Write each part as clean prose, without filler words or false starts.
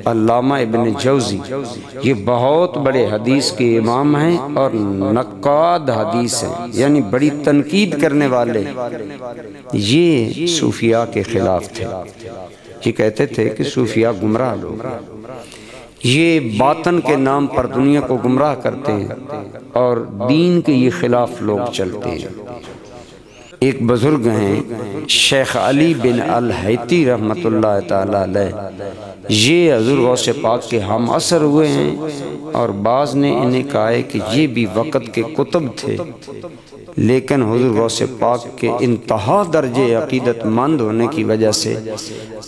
علامہ ابن جوزی یہ بہت بڑے حدیث کے امام ہیں اور نقاد حدیث ہیں، یعنی بڑی تنقید کرنے والے۔ یہ صوفیاء کے خلاف تھے، یہ کہتے تھے کہ صوفیاء گمراہ لوگ، یہ باطن کے نام پر دنیا کو گمراہ کرتے ہیں اور دین کے یہ خلاف لوگ چلتے ہیں۔ ایک بزرگ ہیں شیخ علی بن الحیتی رحمۃ اللہ تعالی علیہ، یہ حضور غوث پاک کے ہم عصر ہوئے ہیں، اور بعض نے انہیں کہا ہے کہ یہ بھی وقت کے کتب تھے، لیکن حضور غوث پاک کے انتہا درجے عقیدت مند ہونے کی وجہ سے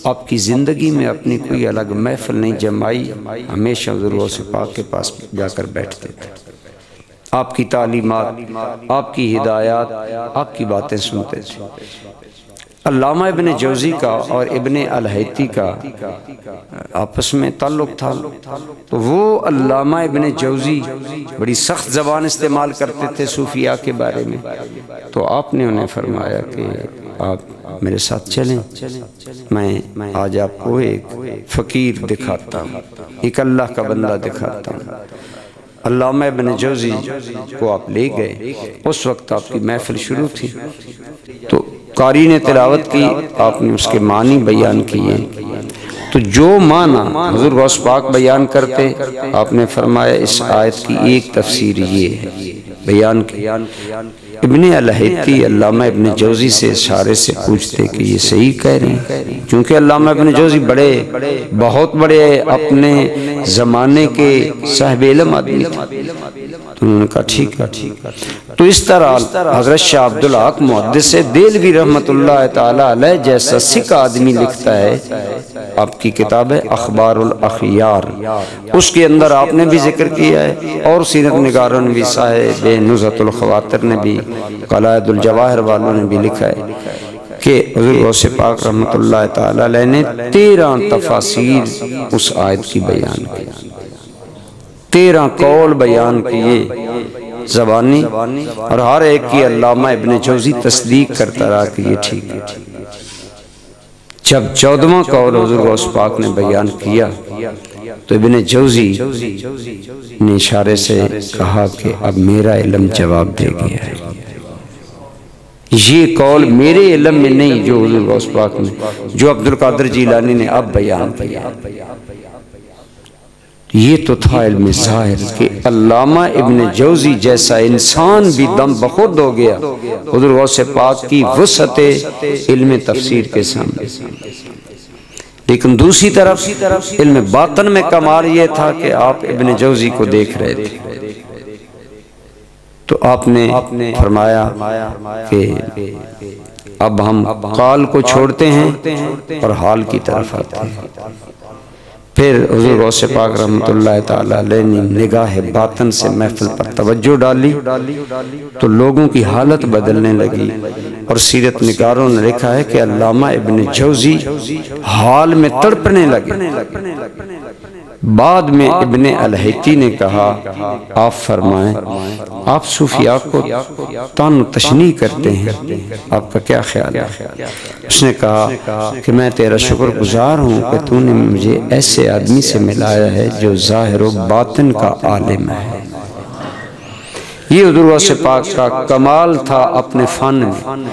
آپ کی زندگی میں اپنی کوئی الگ محفل نہیں جمائی، ہمیشہ حضور غوث پاک کے پاس جا کر بیٹھتے تھے، آپ کی تعلیمات، آپ کی ہدایات، آپ کی باتیں سنتے تھے۔ علامہ ابن جوزی کا اور ابن الحیتی کا آپس میں تعلق تھا، تو وہ علامہ ابن جوزی بڑی سخت زبان استعمال کرتے تھے صوفیاء کے بارے میں، تو آپ نے انہیں فرمایا کہ آپ میرے ساتھ چلیں، میں آج آپ کو ایک فقیر دکھاتا ہوں، ایک اللہ کا بندہ دکھاتا ہوں۔ علامہ ابن جوزی کو آپ لے گئے، اس وقت آپ کی محفل شروع تھی، تو قاری نے تلاوت کی، آپ نے اس کے معنی بیان کیے، تو جو معنی حضور غوث پاک بیان کرتے آپ نے فرمایا اس آیت کی ایک تفسیر یہ ہے، بیان کی۔ ابن الحیتی علامہ ابن جوزی سے اشارے سے پوچھتے کہ یہ صحیح کہہ رہے ہیں، کیونکہ علامہ ابن جوزی بہت بڑے اپنے زمانے کے صاحب علم آدمی تھے، تو انہوں نے کہا ٹھیک ہے۔ تو اس طرح حضرت شاہ عبدالحق محدث دہلوی رحمۃ اللہ تعالی علیہ جیسا سکھ آدمی لکھتا ہے، آپ کی کتاب ہے اخبار الاخیار، اس کے اندر آپ نے بھی ذکر کیا ہے، اور سیرت نگاروں نے بھی، صاحب نزہۃ الخواطر نے بھی، قلائد الجواہر والوں نے بھی لکھا ہے کہ حضور غوث پاک رحمۃ اللہ تعالی علیہ نے 13 تفاسیر اس آیت کی بیان کی، 13 قول بیان کیے زبانی، اور ہر ایک کی علامہ ابن جوزی تصدیق کرتا رہا کہ یہ ٹھیک ہے۔ جب 14واں قول حضور غوث پاک نے بیان کیا تو ابن جوزی نے اشارے سے کہا کہ اب میرا علم جواب دے گیا ہے، یہ قول میرے علم میں نہیں جو حضور غوث پاک نے، جو عبدالقادر جیلانی نے اب بیان کیا۔ یہ تو تھا علم ظاہر کہ علامہ ابن جوزی جیسا انسان بھی دم بخود ہو گیا حضور غوث پاک کی وسعت علم تفسیر کے سامنے، لیکن دوسری طرف علم باطن میں کمال یہ تھا کہ آپ ابن جوزی کو دیکھ رہے تھے، تو آپ نے فرمایا کہ اب ہم قال کو چھوڑتے ہیں اور حال کی طرف آتے ہیں۔ پھر حضور غوث پاک رحمۃ اللہ تعالی علیہ نے نگاہ باطن سے محفل پر توجہ ڈالی تو لوگوں کی حالت بدلنے لگی، اور سیرت نگاروں نے لکھا ہے کہ علامہ ابن جوزی حال میں تڑپنے لگے۔ بعد میں ابن الحیتی نے کہا آپ فرمائیں، آپ صوفیاء کو تان و تشنیع کرتے ہیں، آپ کا کیا خیال ہے؟ اس نے کہا کہ میں تیرا شکر گزار ہوں کہ تو نے مجھے ایسے آدمی سے ملایا ہے جو ظاہر و باطن کا عالم ہے۔ یہ حضور غوث پاک کا کمال تھا اپنے فن میں۔